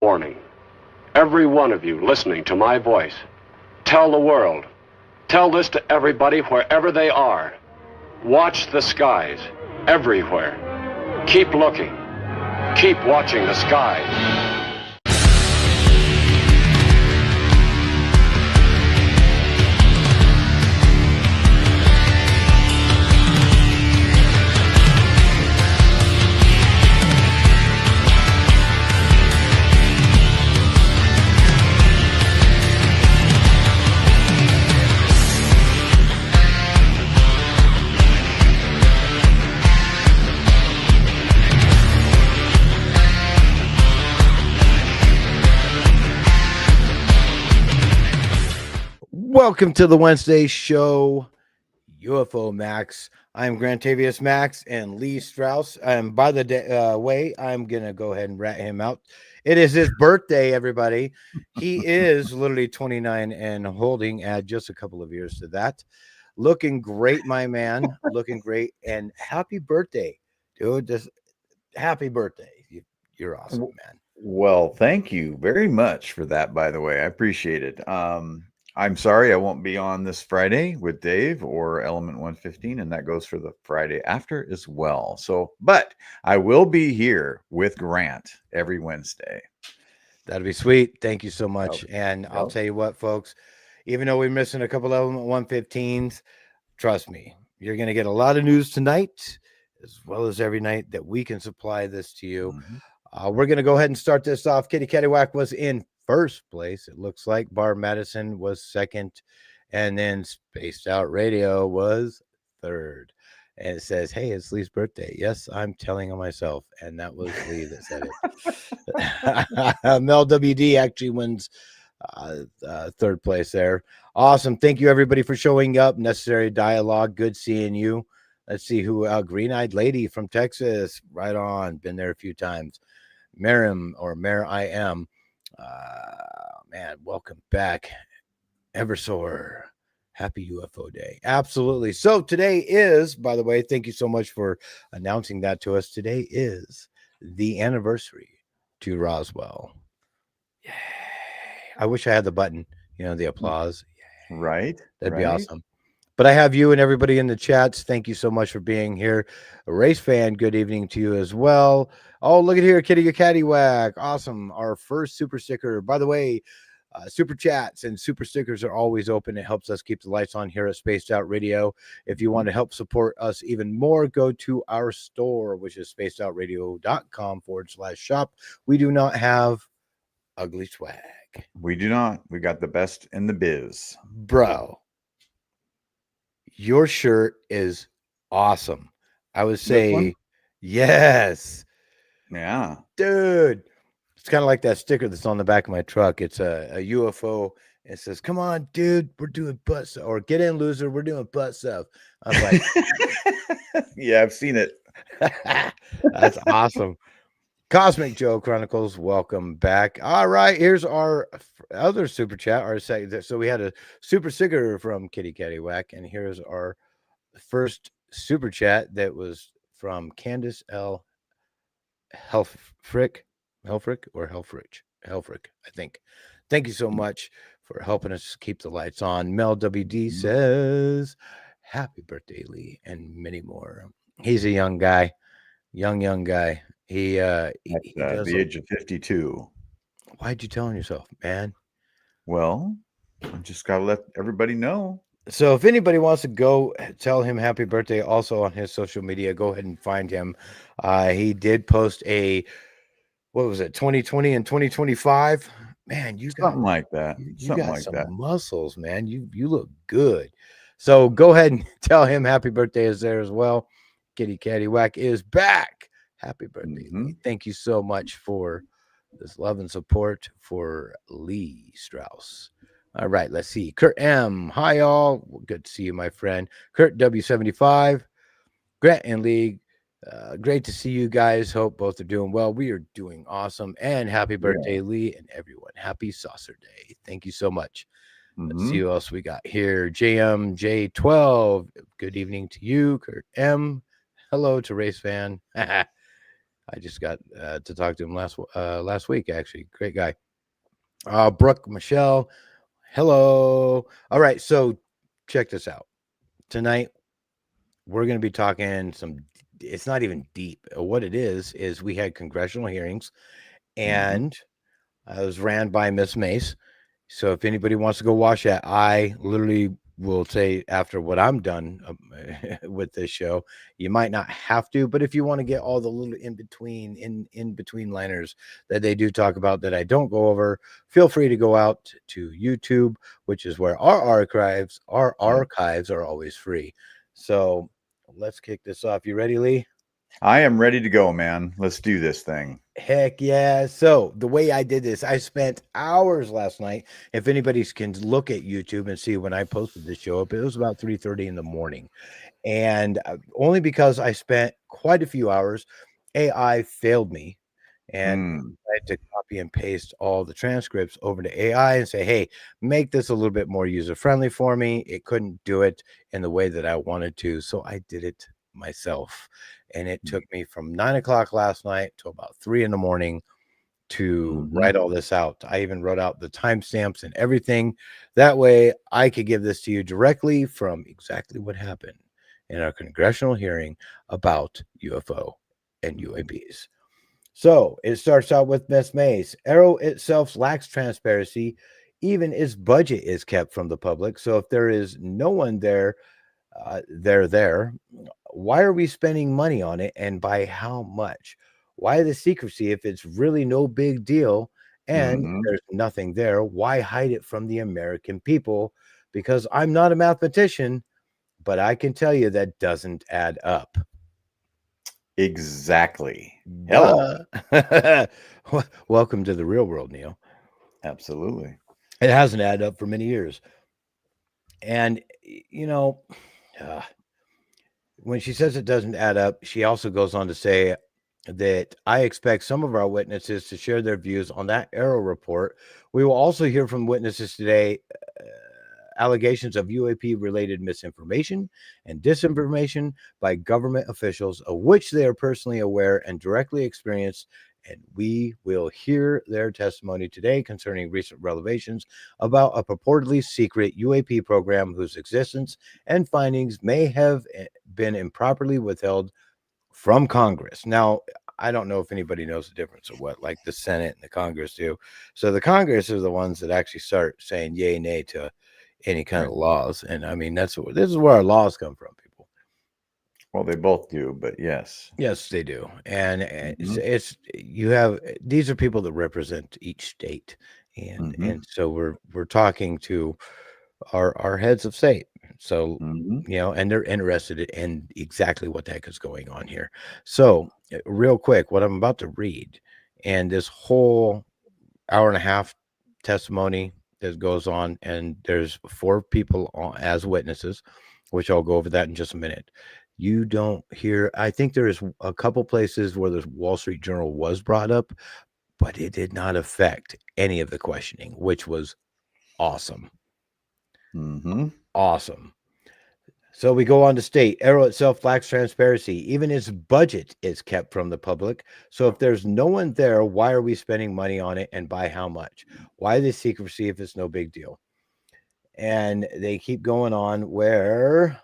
Warning. Every one of you listening to my voice, tell the world. Tell this to everybody wherever they are. Watch the skies everywhere. Keep looking. Keep watching the skies. Welcome to the Wednesday show, UFO Max. I'm Grantavious Maxx and Lee Strauss. And by the way, I'm going to go ahead and rat him out. It is his birthday, everybody. He is literally 29 and holding at just a couple of years to that. Looking great, my man. Looking great. And happy birthday, dude. Just happy birthday. You're awesome, man. Well, thank you very much for that, by the way. I appreciate it. I'm sorry I won't be on this Friday with Dave or Element 115, and that goes for the Friday after as well. So, but I will be here with Grant every Wednesday. That'd be sweet. Thank you so much. And I'll tell you what, folks, even though we're missing a couple Element 115s, trust me, you're going to get a lot of news tonight, as well as every night that we can supply this to you. Mm-hmm. We're going to go ahead and start this off. Kitty Caddywhack was in first place. It looks like Barb Madison was second, and then Spaced Out Radio was third. And it says, hey, it's Lee's birthday. Yes, I'm telling on myself. And that was Lee that said it. Mel WD actually wins third place there. Awesome. Thank you, everybody, for showing up. Necessary Dialogue. Good seeing you. Let's see who, Green-Eyed Lady from Texas. Right on. Been there a few times. Miriam or Mare I Am. Man, welcome back. Eversor. Happy UFO Day. Absolutely. So today is, by the way, thank you so much for announcing that to us. Today is the anniversary to Roswell. Yay. I wish I had the button, the applause. Yay. Right. That'd be awesome. But I have you and everybody in the chats. Thank you so much for being here. A race fan, good evening to you as well. Oh, look at here, Kitty Caddywhack. Awesome. Our first super sticker. By the way, super chats and super stickers are always open. It helps us keep the lights on here at Spaced Out Radio. If you want to help support us even more, go to our store, which is spacedoutradio.com/shop. We do not have ugly swag. We do not. We got the best in the biz. Bro, your shirt is awesome. I would say yes. Yeah. Dude. It's kind of like that sticker that's on the back of my truck. It's a UFO. It says, come on, dude, we're doing butt stuff. Or get in, loser, we're doing butt stuff. I was like, yeah, I've seen it. That's awesome. Cosmic Joe Chronicles, welcome back. All right, here's our other super chat. So we had a super sticker from Kitty Caddywhack, and here's our first super chat that was from Candace L. Helfrick, I think. Thank you so much for helping us keep the lights on. Mel WD says, happy birthday, Lee, and many more. He's a young guy, young guy. He does the age of 52. Why'd you tell on yourself, man? Well, I just got to let everybody know. So if anybody wants to go tell him happy birthday also on his social media, go ahead and find him. He did post a, what was it, 2020 and 2025? Man, you got something like that. You got some muscles, man. You look good. So go ahead and tell him happy birthday is there as well. Kitty Caddywhack is back. Happy birthday. Thank you so much for this love and support for Lee Strauss. All right, let's see. Kurt M. Hi, all. Good to see you, my friend. Kurt W75. Grant and Lee. Great to see you guys. Hope both are doing well. We are doing awesome. And happy birthday, Lee, and everyone. Happy Saucer Day. Thank you so much. Let's see who else we got here. JMJ12. Good evening to you, Kurt M. Hello to Race Fan. I just got to talk to him last week, actually. Great guy. Brooke, Michelle, hello. All right, so check this out. Tonight, we're going to be talking it's not even deep. What it is we had congressional hearings, and it was ran by Miss Mace. So if anybody wants to go watch that, I literally will say after what I'm done with this show, you might not have to, but if you want to get all the little in between liners that they do talk about that I don't go over, feel free to go out to YouTube, which is where our archives are always free. So let's kick this off. You ready, Lee? I am ready to go, man. Let's do this thing. Heck yeah. So the way I did this, I spent hours last night. If anybody can look at YouTube and see when I posted this show up, it was about 3:30 in the morning. And only because I spent quite a few hours, AI failed me. And I had to copy and paste all the transcripts over to AI and say, hey, make this a little bit more user-friendly for me. It couldn't do it in the way that I wanted to. So I did it myself. And it took me from 9 o'clock last night to about 3 in the morning to write all this out. I even wrote out the timestamps and everything. That way I could give this to you directly from exactly what happened in our congressional hearing about UFO and UAPs. So it starts out with Miss Mace. Arrow itself lacks transparency. Even its budget is kept from the public. So if there is no one there, they're there. Why are we spending money on it, and by how much? Why the secrecy if it's really no big deal and there's nothing there? Why hide it from the American people? Because I'm not a mathematician, but I can tell you that doesn't add up. Exactly. Hello. Welcome to the real world, Neil. Absolutely. It hasn't added up for many years. And, when she says it doesn't add up, she also goes on to say that I expect some of our witnesses to share their views on that Arrow report. We will also hear from witnesses today allegations of UAP-related misinformation and disinformation by government officials, of which they are personally aware and directly experienced. And we will hear their testimony today concerning recent revelations about a purportedly secret UAP program whose existence and findings may have been improperly withheld from Congress. Now, I don't know if anybody knows the difference of what, like the Senate and the Congress do. So the Congress are the ones that actually start saying yay, nay to any kind of laws. And I mean, this is where our laws come from, people. Well, they both do, but yes. Yes, they do. And these are people that represent each state. And so we're talking to our heads of state. So, and they're interested in exactly what the heck is going on here. So real quick, what I'm about to read and this whole hour and a half testimony that goes on, and there's 4 people as witnesses, which I'll go over that in just a minute. You don't hear, I think there is a couple places where the Wall Street Journal was brought up, but it did not affect any of the questioning, which was awesome. Awesome. So we go on to state, Arrow itself lacks transparency. Even its budget is kept from the public. So if there's no one there, why are we spending money on it, and by how much? Why the secrecy if it's no big deal? And they keep going on where,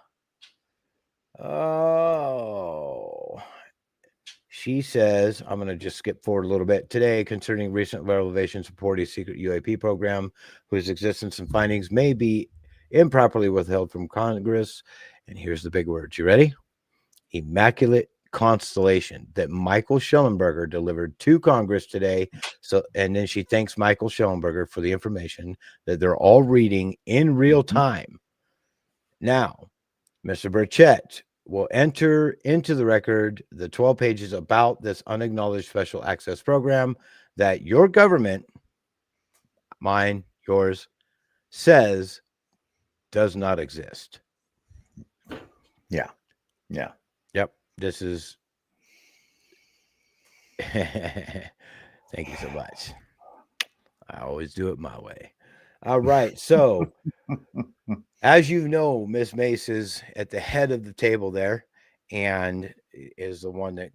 she says, I'm going to just skip forward a little bit. Today, concerning recent revelations reporting secret UAP program whose existence and findings may be improperly withheld from Congress. And here's the big words. You ready? Immaculate constellation that Michael Shellenberger delivered to Congress today. So, and then she thanks Michael Shellenberger for the information that they're all reading in real time. Now, Mr. Burchett will enter into the record the 12 pages about this unacknowledged special access program that your government, mine, yours, says does not exist. Yeah. Yep. This is. Thank you so much. I always do it my way. All right. So, as you know, Miss Mace is at the head of the table there and is the one that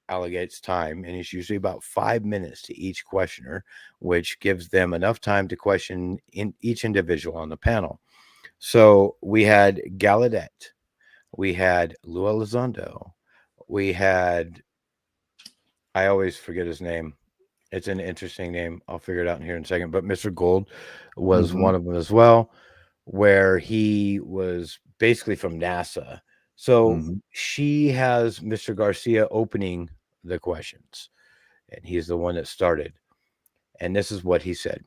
allocates time, and it's usually about 5 minutes to each questioner, which gives them enough time to question in each individual on the panel. So we had Gallaudet, we had Lue Elizondo, we had, I always forget his name. It's an interesting name. I'll figure it out in here in a second. But Mr. Gold was one of them as well, where he was basically from NASA. So she has Mr. Garcia opening the questions, and he's the one that started. And this is what he said.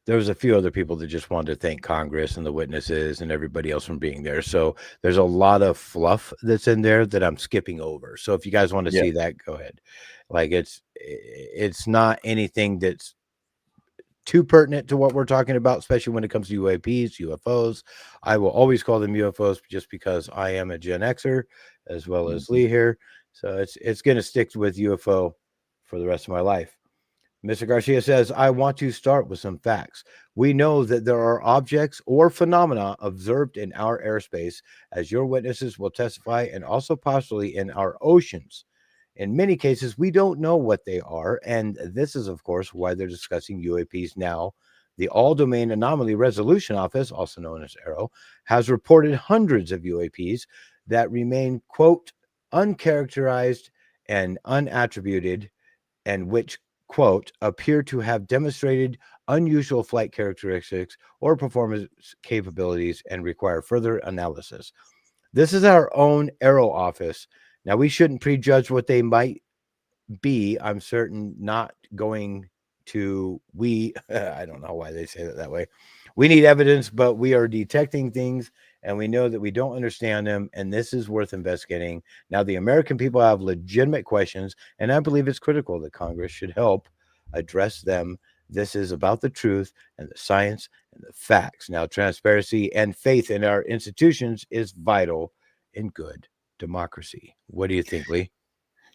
There was a few other people that just wanted to thank Congress and the witnesses and everybody else from being there. So there's a lot of fluff that's in there that I'm skipping over. So if you guys want to see that, go ahead. Like it's not anything that's too pertinent to what we're talking about, especially when it comes to UAPs, UFOs. I will always call them UFOs just because I am a Gen Xer as well as Lee here. So it's going to stick with UFO for the rest of my life. Mr. Garcia says, I want to start with some facts. We know that there are objects or phenomena observed in our airspace, as your witnesses will testify, and also possibly in our oceans. In many cases, we don't know what they are, and this is, of course, why they're discussing UAPs now. The All-Domain Anomaly Resolution Office, also known as AARO, has reported hundreds of UAPs that remain, quote, uncharacterized and unattributed, and which, quote, appear to have demonstrated unusual flight characteristics or performance capabilities and require further analysis. This is our own AARO office. Now, we shouldn't prejudge what they might be. I'm certain not going to, I don't know why they say that way. We need evidence, but we are detecting things, and we know that we don't understand them, and this is worth investigating. Now, the American people have legitimate questions, and I believe it's critical that Congress should help address them. This is about the truth and the science and the facts. Now, transparency and faith in our institutions is vital in good democracy. What do you think, Lee?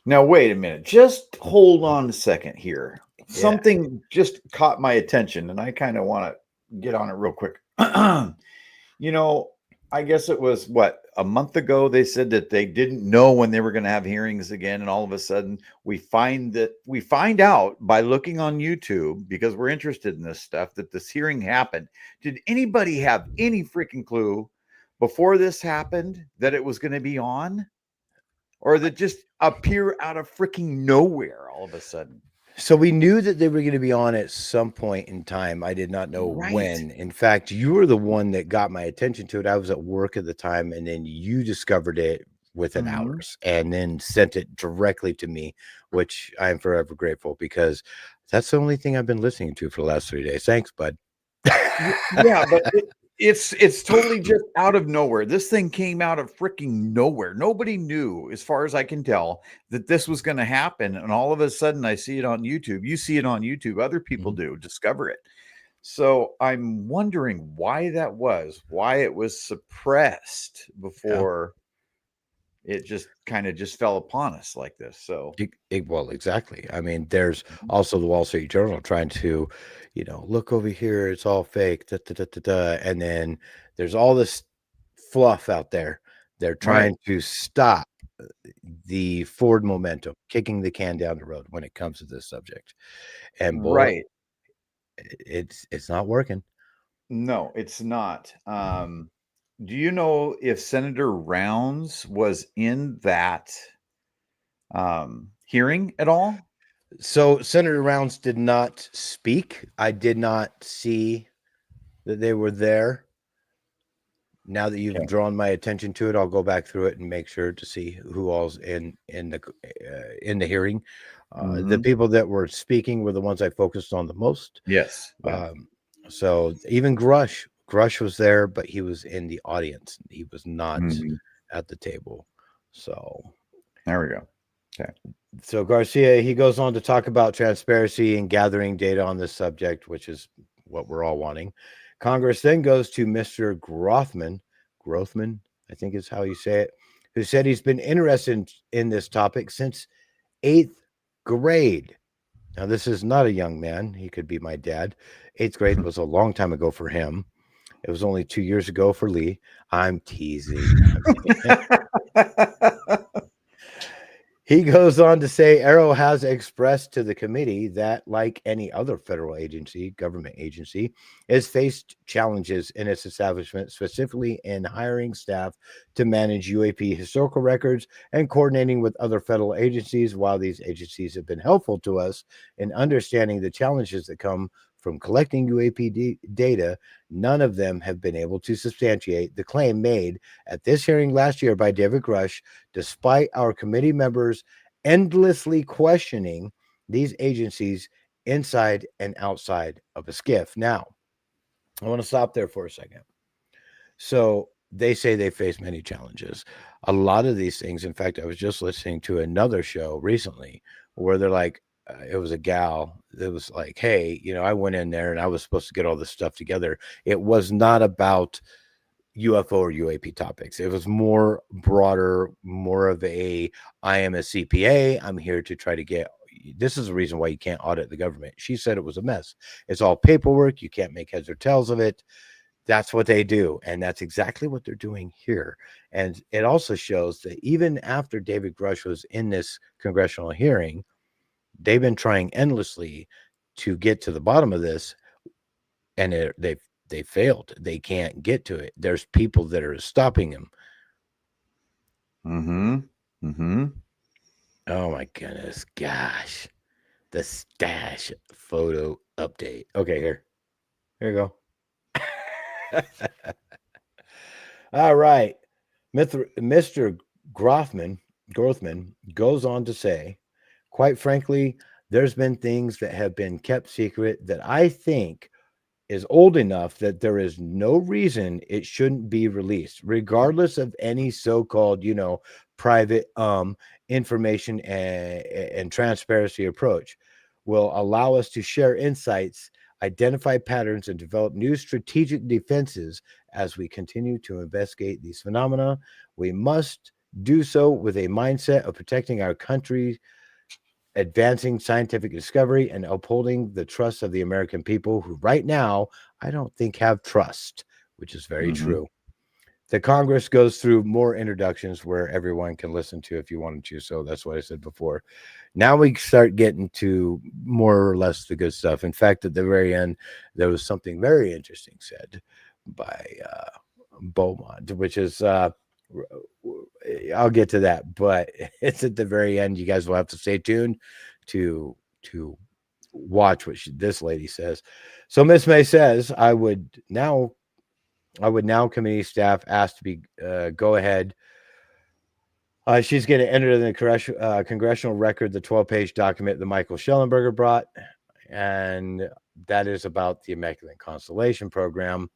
Now, wait a minute. Just hold on a second here. Something just caught my attention, and I kind of want to get on it real quick. I guess it was a month ago they said that they didn't know when they were going to have hearings again, and all of a sudden we find out by looking on YouTube, because we're interested in this stuff, that this hearing happened. Did anybody have any freaking clue before this happened that it was going to be on, or that just appear out of freaking nowhere all of a sudden? So we knew that they were going to be on at some point in time. I did not know when. In fact, you were the one that got my attention to it. I was at work at the time, and then you discovered it within hours and then sent it directly to me, which I am forever grateful, because that's the only thing I've been listening to for the last 3 days. Thanks, bud. Yeah, but it's totally just out of nowhere. This thing came out of freaking nowhere. Nobody knew, as far as I can tell, that this was going to happen. And all of a sudden I see it on YouTube. You see it on YouTube. Other people do discover it. So I'm wondering why that was, why it was suppressed before it just kind of just fell upon us like this. So well, exactly. I mean, there's also the Wall Street Journal trying to, look over here, it's all fake, and then there's all this fluff out there. They're trying to stop the forward momentum, kicking the can down the road when it comes to this subject. And boy, it's not working. No, it's not. Do you know if Senator Rounds was in that hearing at all? So Senator Rounds did not speak. I did not see that they were there. Now that you've drawn my attention to it, I'll go back through it and make sure to see who all's in the hearing. The people that were speaking were the ones I focused on the most. Yes. So even Grush was there, but he was in the audience. He was not at the table. So there we go. Okay. So Garcia, he goes on to talk about transparency and gathering data on this subject, which is what we're all wanting. Congress then goes to Mr. Grothman, I think is how you say it, who said he's been interested in this topic since 8th grade. Now, this is not a young man. He could be my dad. 8th grade was a long time ago for him. It was only 2 years ago for Lee. I'm teasing. He goes on to say Arrow has expressed to the committee that, like any other federal agency, government agency, has faced challenges in its establishment, specifically in hiring staff to manage UAP historical records and coordinating with other federal agencies. While these agencies have been helpful to us in understanding the challenges that come from collecting UAP data, none of them have been able to substantiate the claim made at this hearing last year by David Grush, despite our committee members endlessly questioning these agencies inside and outside of a skiff. Now, I want to stop there for a second. So they say they face many challenges. A lot of these things, in fact, I was just listening to another show recently where they're like, it was a gal that was like, hey, I went in there and I was supposed to get all this stuff together. It was not about UFO or UAP topics. It was more broader, more of I am a CPA. I'm here to try to get, this is the reason why you can't audit the government. She said it was a mess. It's all paperwork. You can't make heads or tails of it. That's what they do. And that's exactly what they're doing here. And it also shows that even after David Grush was in this congressional hearing, they've been trying endlessly to get to the bottom of this. And they failed. They can't get to it. There's people that are stopping them. Oh my goodness. Gosh. The stash photo update. Okay, here you go. All right. Mr. Grothman goes on to say, quite frankly, there's been things that have been kept secret that I think is old enough that there is no reason it shouldn't be released, regardless of any so-called, private information and transparency approach. Will allow us to share insights, identify patterns, and develop new strategic defenses as we continue to investigate these phenomena. We must do so with a mindset of protecting our country, advancing scientific discovery, and upholding the trust of the American people, who right now I don't think have trust, which is very true. The Congress goes through more introductions where everyone can listen to if you wanted to. So that's what I said before. Now we start getting to more or less the good stuff. In fact, at the very end, there was something very interesting said by Beaumont, which is I'll get to that, but it's at the very end. You guys will have to stay tuned to watch what this lady says. So Miss May says, I would now committee staff asked to be go ahead. She's going to enter in the congressional record the 12-page document that Michael Shellenberger brought, and that is about the Immaculate Constellation program,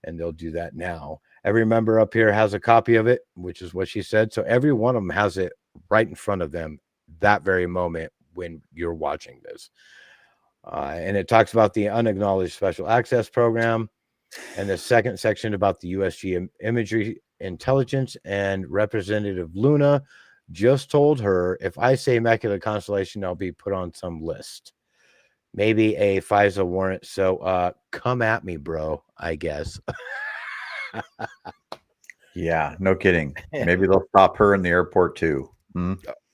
and they'll do that now. Every member up here has a copy of it, which is what she said. So every one of them has it right in front of them that very moment when you're watching this. And it talks about the unacknowledged special access program, and the second section about the USG imagery intelligence. And Representative Luna just told her, if I say Immaculate Constellation, I'll be put on some list, maybe a FISA warrant. So come at me, bro, I guess. Yeah, no kidding. Maybe they'll stop her in the airport too.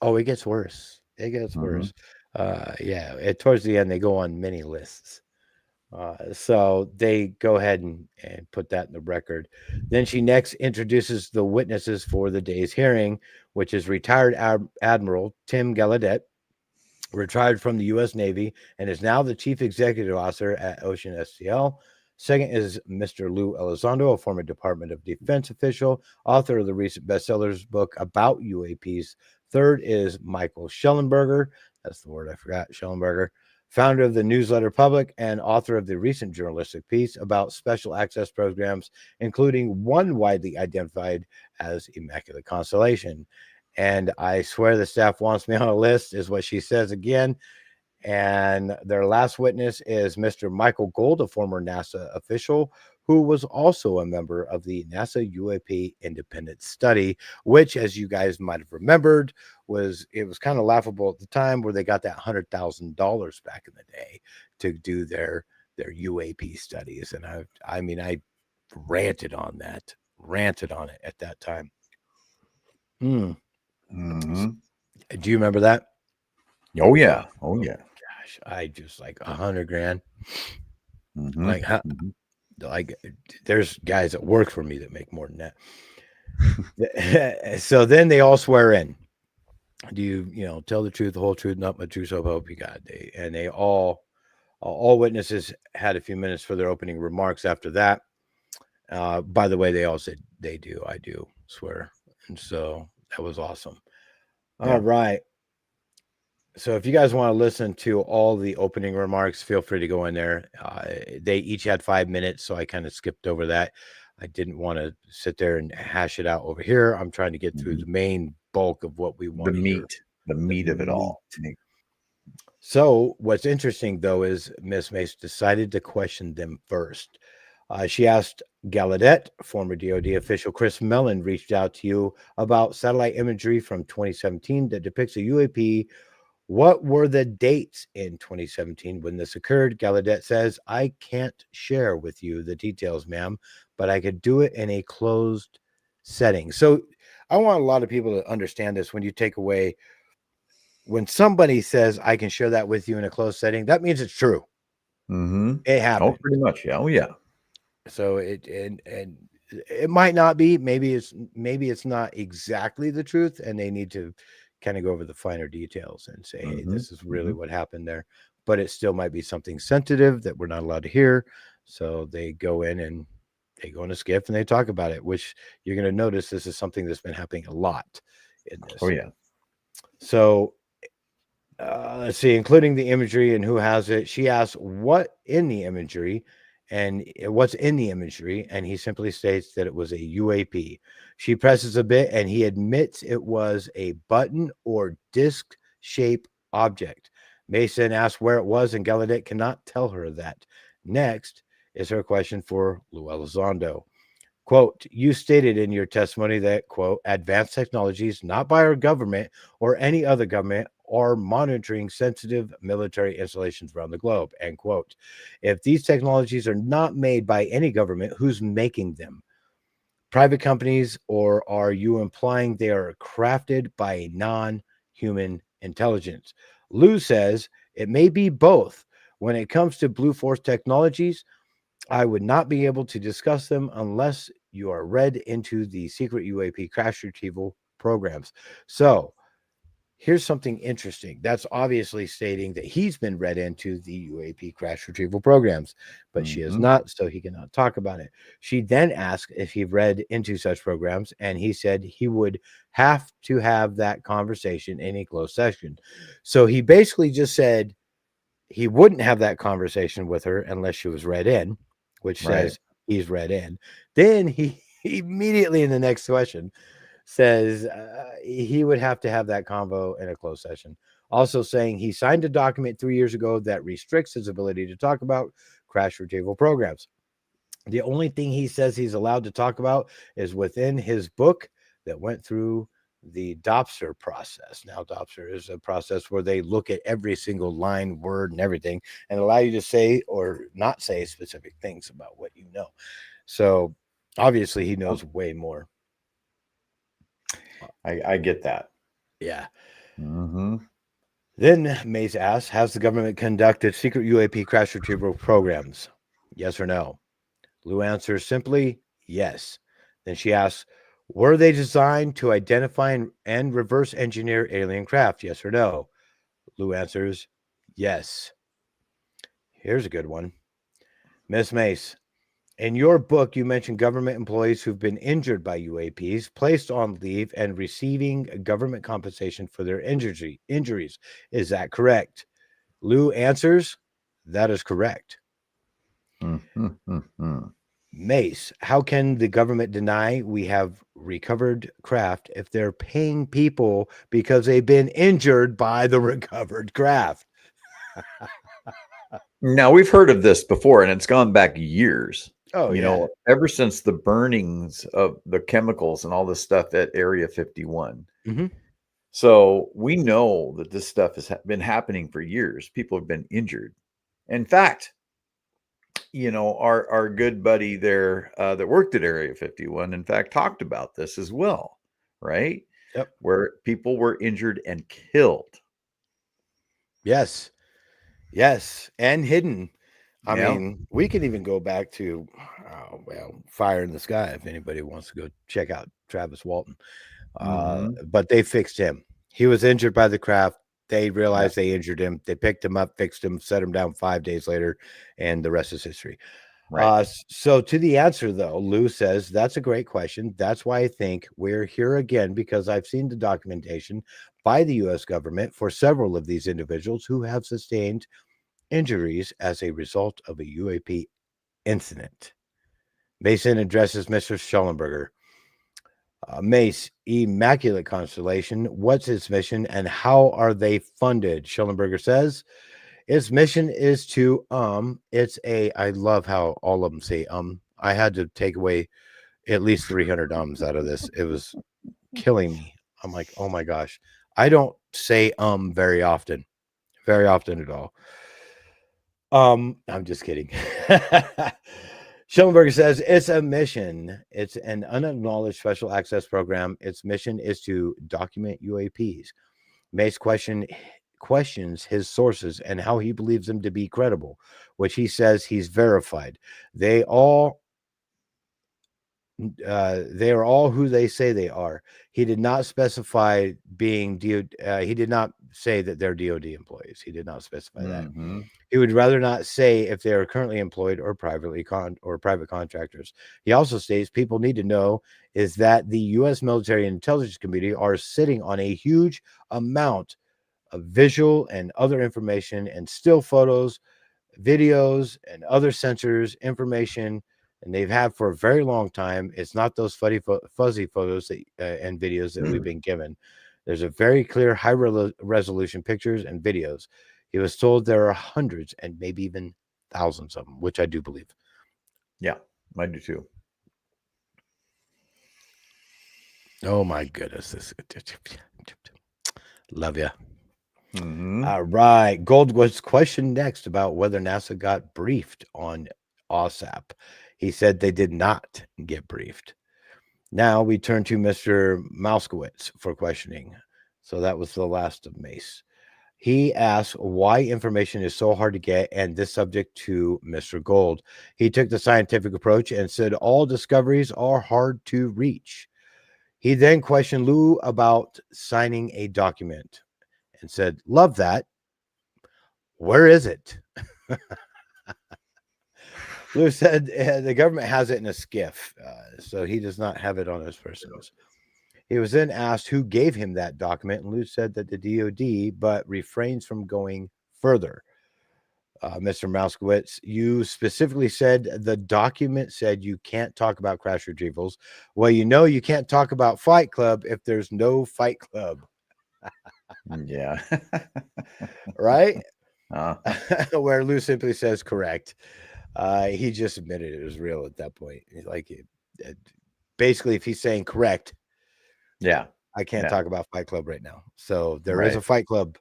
Oh, it gets worse. It gets worse. Towards the end, they go on many lists. So they go ahead and put that in the record. Then she next introduces the witnesses for the day's hearing, which is retired Admiral Tim Gallaudet, retired from the U.S. Navy and is now the chief executive officer at Ocean STL. Second is Mr. Lue Elizondo, a former Department of Defense official, author of the recent bestsellers book about UAPs. Third is Michael Shellenberger. That's the word I forgot, Shellenberger. Founder of the newsletter Public and author of the recent journalistic piece about special access programs, including one widely identified as Immaculate Constellation. And I swear the staff wants me on a list, is what she says again. And their last witness is Mr. Michael Gold, a former NASA official who was also a member of the NASA UAP independent study, which, as you guys might have remembered, was kind of laughable at the time, where they got that $100,000 back in the day to do their UAP studies. And I ranted on it at that time. Do you remember that? Oh yeah. Oh yeah. Gosh, I just like $100,000. Mm-hmm. Like, like there's guys that work for me that make more than that. So then they all swear in. Do you tell the truth, the whole truth, not but true, so help you God? They all witnesses had a few minutes for their opening remarks after that. By the way, they all said they do. I do swear, and so that was awesome. All right. So if you guys want to listen to all the opening remarks, feel free to go in there. They each had 5 minutes, so I kind of skipped over that. I didn't want to sit there and hash it out over here. I'm trying to get through the main bulk of what we want to hear. The meat of it all. So what's interesting, though, is Miss Mace decided to question them first. She asked Gallaudet, former DOD official Chris Mellon reached out to you about satellite imagery from 2017 that depicts a UAP. What were the dates in 2017 when this occurred? Gallaudet says, I can't share with you the details, ma'am, but I could do it in a closed setting. So I want a lot of people to understand this. When you take away, when somebody says, I can share that with you in a closed setting, that means it's true. Mm-hmm. It happened. Oh, pretty much. Yeah. Oh, yeah. So it might not be, maybe it's not exactly the truth, and they need to kind of go over the finer details and say, hey, this is really what happened there, but it still might be something sensitive that we're not allowed to hear. So they go in and they go in a skiff and they talk about it, which you're going to notice this is something that's been happening a lot in this. Oh yeah. So let's see, including the imagery and who has it. She asks what's in the imagery, and he simply states that it was a UAP. She presses a bit, and he admits it was a button or disc-shaped object. Mason asks where it was, and Gallaudet cannot tell her that. Next is her question for Lue Elizondo. Quote, you stated in your testimony that, quote, advanced technologies, not by our government or any other government, are monitoring sensitive military installations around the globe, end quote. If these technologies are not made by any government, who's making them? Private companies, or are you implying they are crafted by a non-human intelligence? Lue says it may be both. When it comes to Blue Force technologies, I would not be able to discuss them unless you are read into the secret UAP crash retrieval programs. So here's something interesting. That's obviously stating that he's been read into the UAP crash retrieval programs, but she is not, so he cannot talk about it. She then asked if he read into such programs, and he said he would have to have that conversation in a closed session. So he basically just said he wouldn't have that conversation with her unless she was read in, which says he's read in. Then he immediately in the next question says he would have to have that convo in a closed session. Also saying he signed a document 3 years ago that restricts his ability to talk about crash retrieval programs. The only thing he says he's allowed to talk about is within his book that went through the DOPSR process. Now, DOPSR is a process where they look at every single line, word, and everything and allow you to say or not say specific things about what you know. So obviously he knows way more. I get that. Yeah. Then Mace asks, has the government conducted secret UAP crash retrieval programs? Yes or no? Lue answers simply, yes. Then she asks, were they designed to identify and reverse engineer alien craft? Yes or no? Lue answers, yes. Here's a good one. Miss Mace, in your book, you mentioned government employees who've been injured by UAPs, placed on leave, and receiving government compensation for their injuries. Is that correct? Lue answers, that is correct. Mace, how can the government deny we have recovered craft if they're paying people because they've been injured by the recovered craft? Now, we've heard of this before, and it's gone back years. Oh, you know, ever since the burnings of the chemicals and all this stuff at Area 51. So we know that this stuff has been happening for years. People have been injured. In fact, you know, our good buddy there that worked at Area 51, in fact, talked about this as well, right? where people were injured and killed. Yes. And hidden. I mean, we can even go back to, Fire in the Sky if anybody wants to go check out Travis Walton. But they fixed him. He was injured by the craft. They realized they injured him. They picked him up, fixed him, set him down 5 days later, and the rest is history. Right. So to the answer, though, Lue says, that's a great question. That's why I think we're here again, because I've seen the documentation by the U.S. government for several of these individuals who have sustained injuries as a result of a UAP incident. Mason addresses Mr. Shellenberger. Mace, Immaculate Constellation, what's its mission and how are they funded? Shellenberger says, its mission is to, I love how all of them say, I had to take away at least 300 ums out of this. It was killing me. I'm like, oh my gosh. I don't say, very often at all. I'm just kidding. Shellenberger says it's a mission. It's an unacknowledged special access program. Its mission is to document UAPs. Mace questions his sources and how he believes them to be credible, which he says he's verified. They are all who they say they are. He did not specify being he did not say that they're DoD employees. He did not specify that. He would rather not say if they are currently employed or private contractors. He also states people need to know is that the U.S. military and intelligence community are sitting on a huge amount of visual and other information and still photos, videos, and other sensors information. And they've had for a very long time. It's not those fuzzy photos and videos that we've been given. There's a very clear high resolution pictures and videos. He was told there are hundreds and maybe even thousands of them, which I do believe. Yeah, I do too. Oh my goodness. Love you. All right. Gold was questioned next about whether NASA got briefed on OSAP. He said they did not get briefed. Now we turn to Mr. Mouskowitz for questioning. So that was the last of Mace. He asked why information is so hard to get and this subject to Mr. Gold. He took the scientific approach and said all discoveries are hard to reach. He then questioned Lue about signing a document and said, love that. Where is it? Lue said the government has it in a skiff, so he does not have it on his persons. He was then asked who gave him that document, and Lue said that the DoD, but refrains from going further. Mr. Mouskowitz, you specifically said the document said you can't talk about crash retrievals. Well, you can't talk about Fight Club if there's no Fight Club. Yeah. Right? Where Lue simply says correct. He just admitted it was real at that point. Like, basically, if he's saying correct, I can't talk about Fight Club right now. So there is a Fight Club.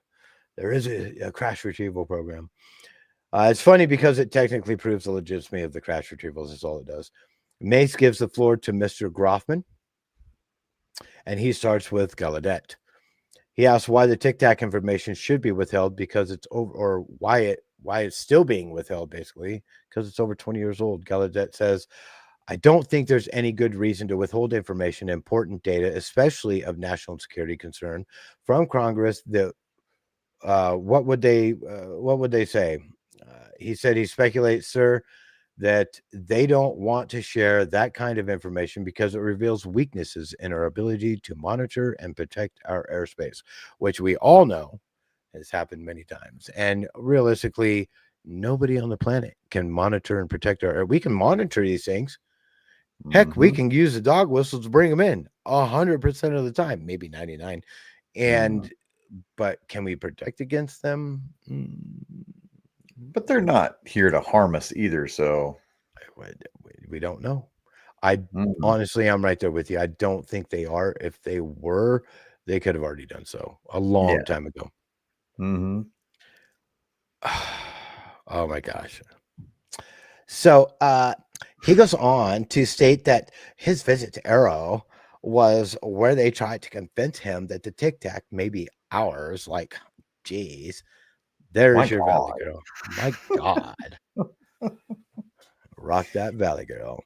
There is a crash retrieval program. It's funny because it technically proves the legitimacy of the crash retrievals. Is all it does. Mace gives the floor to Mr. Groffman, and he starts with Gallaudet. He asks why the Tic Tac information should be withheld because it's over, or why it's still being withheld, basically, because it's over 20 years old. Gallaudet says, I don't think there's any good reason to withhold information, important data, especially of national security concern, from Congress. What would they say? He said he speculates, sir, that they don't want to share that kind of information because it reveals weaknesses in our ability to monitor and protect our airspace, which we all know has happened many times. And realistically, nobody on the planet can monitor and protect our air. We can monitor these things. Heck, we can use the dog whistles to bring them in 100% of the time, maybe 99. But can we protect against them? But they're not here to harm us either. So we don't know. Honestly, I'm right there with you. I don't think they are. If they were, they could have already done so a long time ago. Oh my gosh. So he goes on to state that his visit to Aero was where they tried to convince him that the Tic Tac may be ours. Like, geez, there's your Valley Girl. My God. Rock that Valley Girl.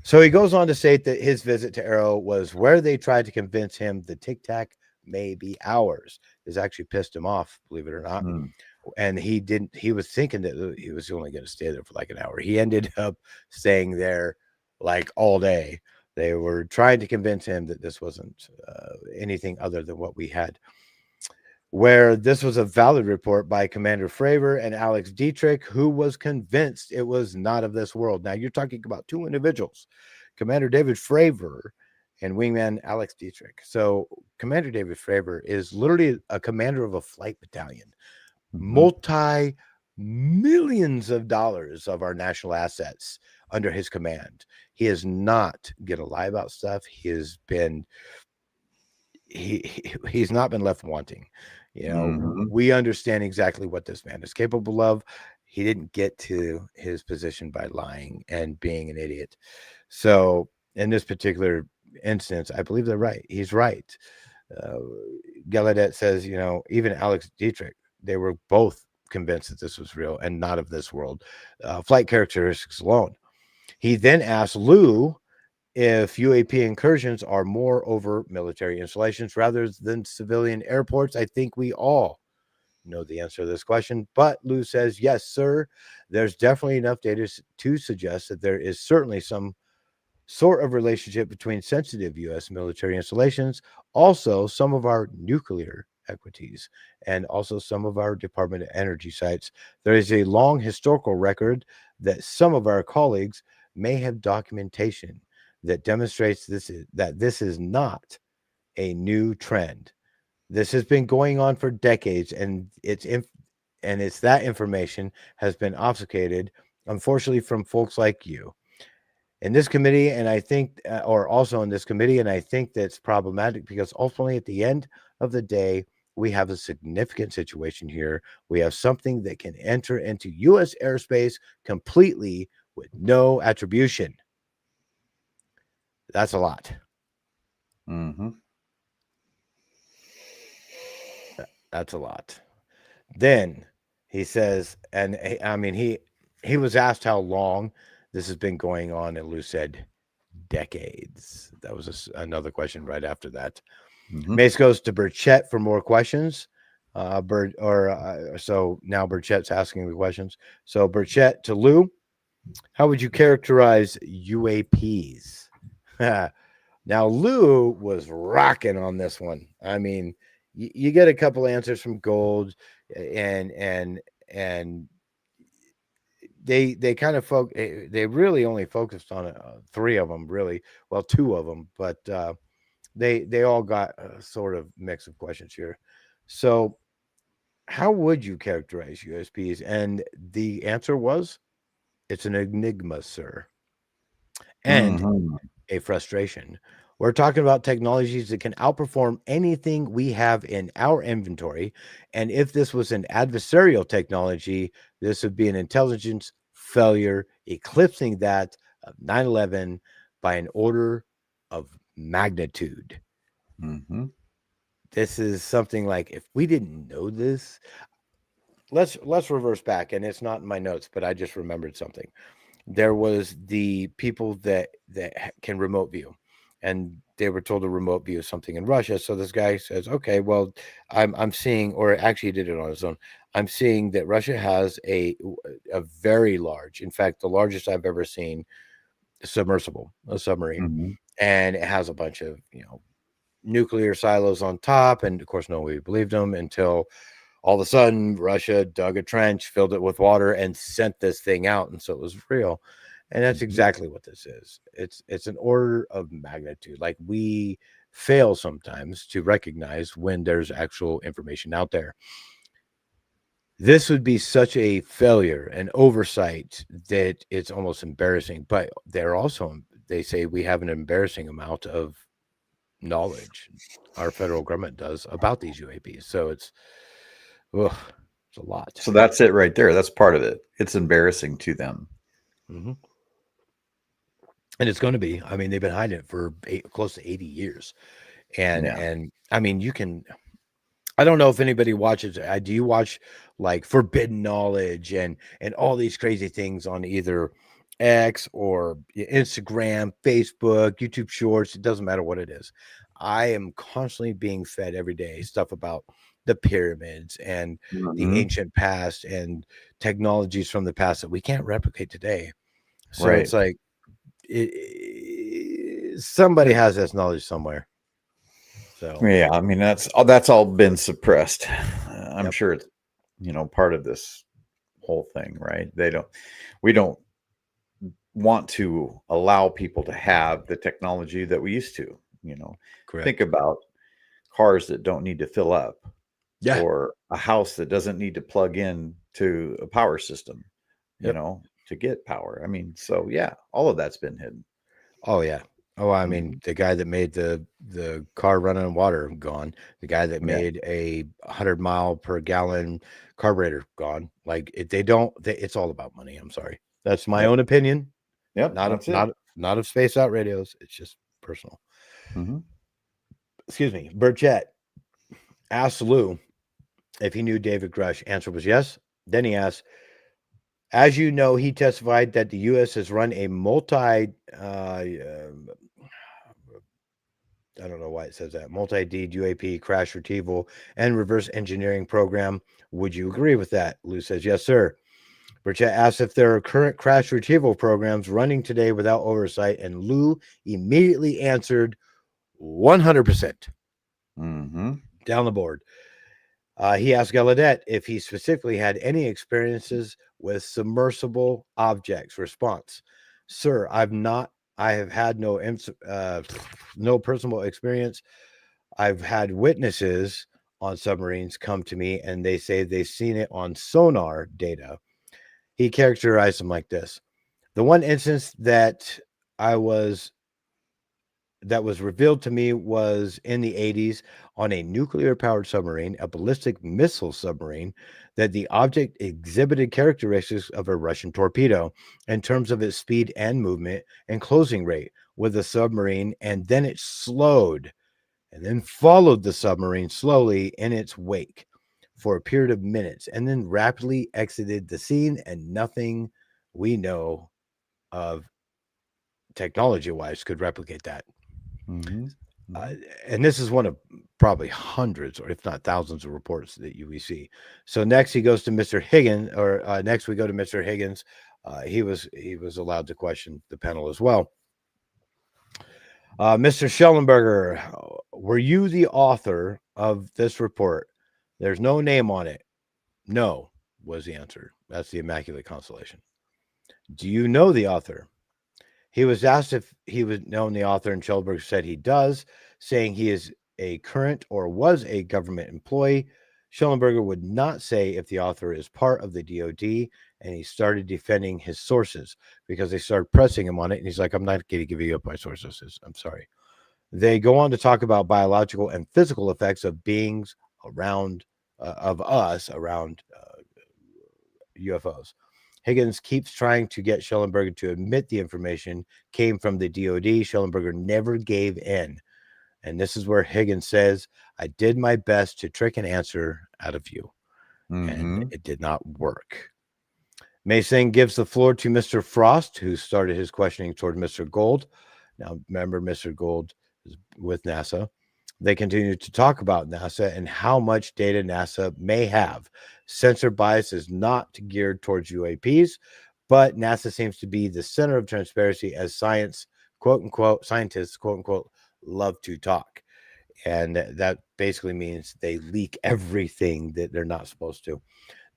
So he goes on to state that his visit to Arrow was where they tried to convince him the Tic Tac may be ours. This actually pissed him off, believe it or not. And he was thinking that he was only going to stay there for like an hour. He ended up staying there like all day. They were trying to convince him that this wasn't anything other than what we had. Where this was a valid report by Commander Fravor and Alex Dietrich, who was convinced it was not of this world. Now, you're talking about two individuals, Commander David Fravor and wingman Alex Dietrich. So Commander David Fravor is literally a commander of a flight battalion, multi-millions of dollars of our national assets under his command. He is not going to lie about stuff. He's not been left wanting. You know, we understand exactly what this man is capable of. He didn't get to his position by lying and being an idiot. So in this particular instance, I believe they're right. He's right. Gallaudet says, you know, even Alex Dietrich, they were both convinced that this was real and not of this world. Flight characteristics alone. He then asked Lue if UAP incursions are more over military installations rather than civilian airports. I think we all know the answer to this question, but Lue says, yes, sir, there's definitely enough data to suggest that there is certainly some sort of relationship between sensitive U.S. military installations, also some of our nuclear equities, and also some of our Department of Energy sites. There is a long historical record that some of our colleagues may have documentation that demonstrates this is not a new trend. This has been going on for decades, and it's that information has been obfuscated, unfortunately, from folks like you in this committee, and I think, or also in this committee, and I think that's problematic because ultimately, at the end of the day, we have a significant situation here. We have something that can enter into U.S. airspace completely with no attribution. That's a lot. That's a lot. Then he says, and I mean, he was asked how long this has been going on, and Lue said decades. That was another question right after that. Mace goes to Burchett for more questions. So now Burchett's asking the questions. So Burchett to Lue, how would you characterize UAPs? Now Lue was rocking on this one. I mean, you get a couple answers from Gold, and they kind of they really only focused on three of them, really. Well, two of them, but they all got a sort of mix of questions here. So how would you characterize USPs? And the answer was, it's an enigma, sir, and a frustration. We're talking about technologies that can outperform anything we have in our inventory. And if this was an adversarial technology, this would be an intelligence failure, eclipsing that of 9/11 by an order of magnitude. This is something like, if we didn't know this, let's reverse back. And it's not in my notes, but I just remembered something. There was the people that can remote view, and they were told to remote view something in Russia. So this guy says, okay, well, I'm seeing, or actually did it on his own. I'm seeing that Russia has a very large, in fact, the largest I've ever seen, submersible, a submarine, and it has a bunch of, nuclear silos on top. And of course, nobody believed them until all of a sudden Russia dug a trench, filled it with water, and sent this thing out. And so it was real. And that's exactly what this is. It's an order of magnitude. Like, we fail sometimes to recognize when there's actual information out there. This would be such a failure and oversight that it's almost embarrassing. But they say we have an embarrassing amount of knowledge, our federal government does, about these UAPs. So it's a lot. So that's it right there. That's part of it. It's embarrassing to them. And it's going to be. I mean, they've been hiding it for close to 80 years. And I mean, you can. I don't know if anybody watches. Do you watch like Forbidden Knowledge and all these crazy things on either X or Instagram, Facebook, YouTube Shorts? It doesn't matter what it is. I am constantly being fed every day stuff about the pyramids and the ancient past and technologies from the past that we can't replicate today. So it's like somebody has this knowledge somewhere. So yeah, I mean that's all been suppressed. I'm sure it's part of this whole thing, right? We don't want to allow people to have the technology that we used to. Correct. Think about cars that don't need to fill up, yeah, or a house that doesn't need to plug in to a power system, to get power. I mean, so yeah, all of that's been hidden. Oh yeah. Oh, I mean, the guy that made the car run on water, gone. The guy that made a 100-mile-per-gallon carburetor, gone. Like it's all about money. I'm sorry. That's my own opinion. Yep. Not of Space Out Radios. It's just personal. Excuse me. Burchett asked Lue if he knew David Grush. Answer was yes. Then he asked, as you know, he testified that the U.S. has run a I don't know why it says that, multi-deed UAP crash retrieval and reverse engineering program. Would you agree with that? Lue says, yes, sir. Burchett asked if there are current crash retrieval programs running today without oversight, and Lue immediately answered 100%. Down the board. He asked Gallaudet if he specifically had any experiences with submersible objects. Response: sir, I have had no personal experience. I've had witnesses on submarines come to me and they say they've seen it on sonar data. He characterized them like this: the one instance that was revealed to me was in the 80s on a nuclear-powered submarine, a ballistic missile submarine, that the object exhibited characteristics of a Russian torpedo in terms of its speed and movement and closing rate with the submarine, and then it slowed and then followed the submarine slowly in its wake for a period of minutes and then rapidly exited the scene, and nothing we know of technology-wise could replicate that. And this is one of probably hundreds, or if not thousands, of reports that we see. So next he goes to Mr. Higgins, or next we go to Mr. Higgins. He was allowed to question the panel as well. Mr. Shellenberger, were you the author of this report? There's no name on it. No, was the answer. That's the Immaculate Constellation. Do you know the author? He was asked if he was known the author, and Shellenberger said he does, saying he is a current or was a government employee. Shellenberger would not say if the author is part of the DOD, and he started defending his sources because they started pressing him on it. And he's like, I'm not going to give you up my sources. I'm sorry. They go on to talk about biological and physical effects of beings around, of us around UFOs. Higgins keeps trying to get Shellenberger to admit the information came from the DOD. Shellenberger never gave in. And this is where Higgins says, I did my best to trick an answer out of you. And it did not work. Mason gives the floor to Mr. Frost, who started his questioning toward Mr. Gold. Now, remember, Mr. Gold is with NASA. They continue to talk about NASA and how much data NASA may have. Sensor bias is not geared towards UAPs, but NASA seems to be the center of transparency as science, quote unquote, scientists, quote unquote, love to talk. And that basically means they leak everything that they're not supposed to.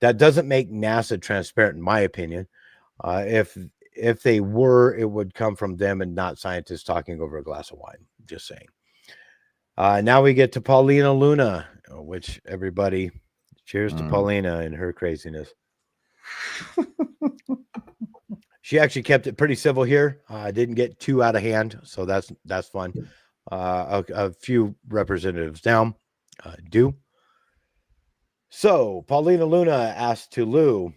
That doesn't make NASA transparent, in my opinion. If they were, it would come from them and not scientists talking over a glass of wine. Just saying. Now we get to Paulina Luna, which everybody cheers to Paulina and her craziness. She actually kept it pretty civil here. Didn't get too out of hand, so that's fun. A few representatives down do. So Paulina Luna asked to Lue,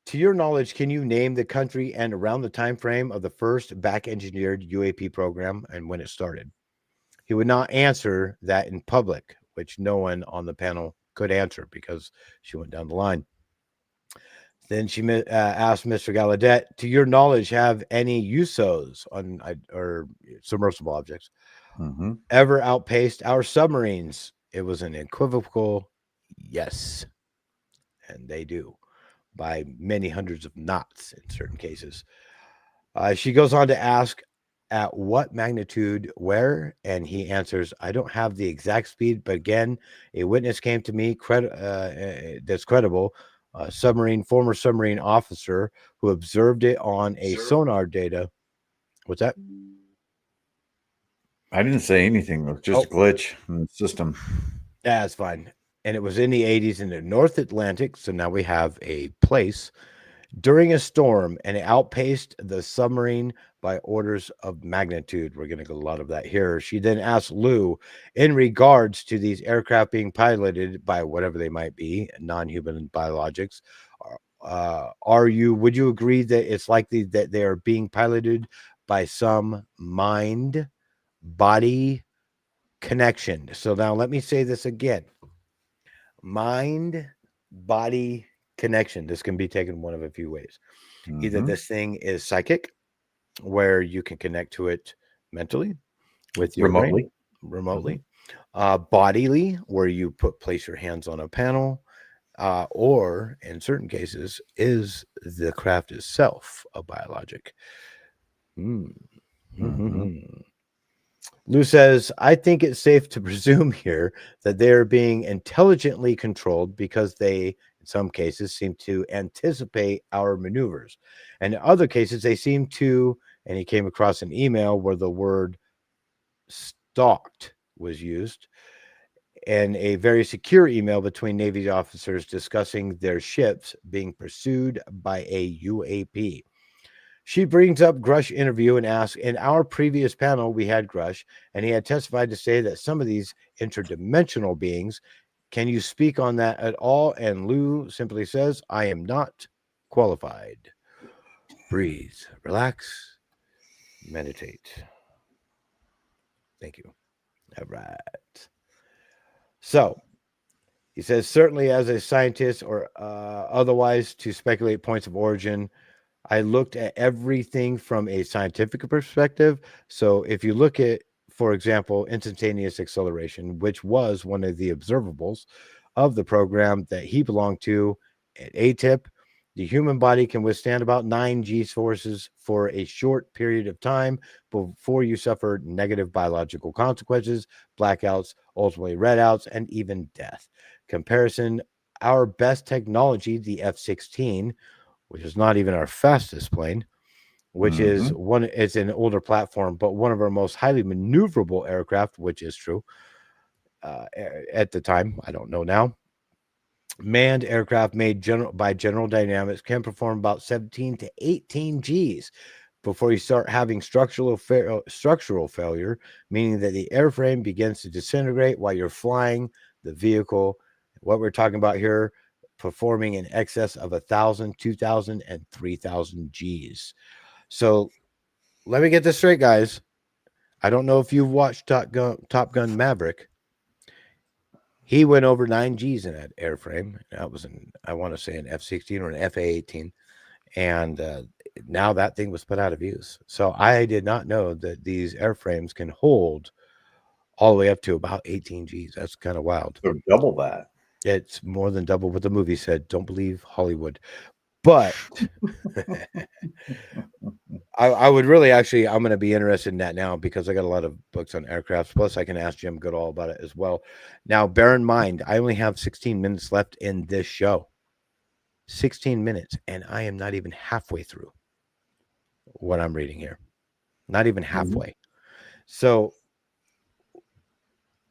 To your knowledge, can you name the country and around the time frame of the first back-engineered UAP program and when it started? He would not answer that in public, which no one on the panel could answer because she went down the line. Then she asked Mr. Gallaudet, to your knowledge, have any USOs or submersible objects ever outpaced our submarines? It was an equivocal yes. And they do, by many hundreds of knots in certain cases. She goes on to ask, at what magnitude, where? And he answers, I don't have the exact speed, but again, a witness came to me that's credible, former submarine officer who observed it on a sonar data. What's that? I didn't say anything. It was just a glitch in the system. That's fine. And it was in the 80s in the North Atlantic. So now we have a place during a storm, and it outpaced the submarine by orders of magnitude. We're going to get a lot of that here. She then asked Lue, in regards to these aircraft being piloted by whatever they might be, non-human biologics, would you agree that it's likely that they are being piloted by some mind-body connection? So now let me say this again. Mind-body connection. This can be taken one of a few ways. Either this thing is psychic, where you can connect to it mentally with your remotely, bodily, where you place your hands on a panel, or in certain cases, is the craft itself a biologic? Lue says, I think it's safe to presume here that they are being intelligently controlled because they, in some cases, seem to anticipate our maneuvers. And in other cases, they seem to, and he came across an email where the word stalked was used, and a very secure email between Navy officers discussing their ships being pursued by a UAP. She brings up Grush interview and asks, in our previous panel, we had Grush, and he had testified to say that some of these interdimensional beings, can you speak on that at all? And Lue simply says, I am not qualified. Breathe, relax, meditate. Thank you. All right. So he says, certainly as a scientist or otherwise to speculate points of origin, I looked at everything from a scientific perspective. So if you look at, for example, instantaneous acceleration, which was one of the observables of the program that he belonged to at ATIP, the human body can withstand about 9 G-forces for a short period of time before you suffer negative biological consequences, blackouts, ultimately redouts, and even death. Comparison, our best technology, the F-16, which is not even our fastest plane, which is it's an older platform, but one of our most highly maneuverable aircraft, which is true at the time. I don't know now. Manned aircraft made by General Dynamics can perform about 17 to 18 Gs before you start having structural failure, meaning that the airframe begins to disintegrate while you're flying the vehicle. What we're talking about here, performing in excess of 1,000, 2,000, and 3,000 Gs. So let me get this straight, guys. I don't know if you've watched Top Gun Maverick. He went over 9 Gs in that airframe. That was I want to say an F-16 or an FA-18. And now that thing was put out of use. So I did not know that these airframes can hold all the way up to about 18 Gs. That's kind of wild. So double that. It's more than double what the movie said. Don't believe Hollywood. But I would really I'm going to be interested in that now because I got a lot of books on aircrafts. Plus, I can ask Jim Goodall about it as well. Now, bear in mind, I only have 16 minutes left in this show. 16 minutes, and I am not even halfway through what I'm reading here. Not even halfway. So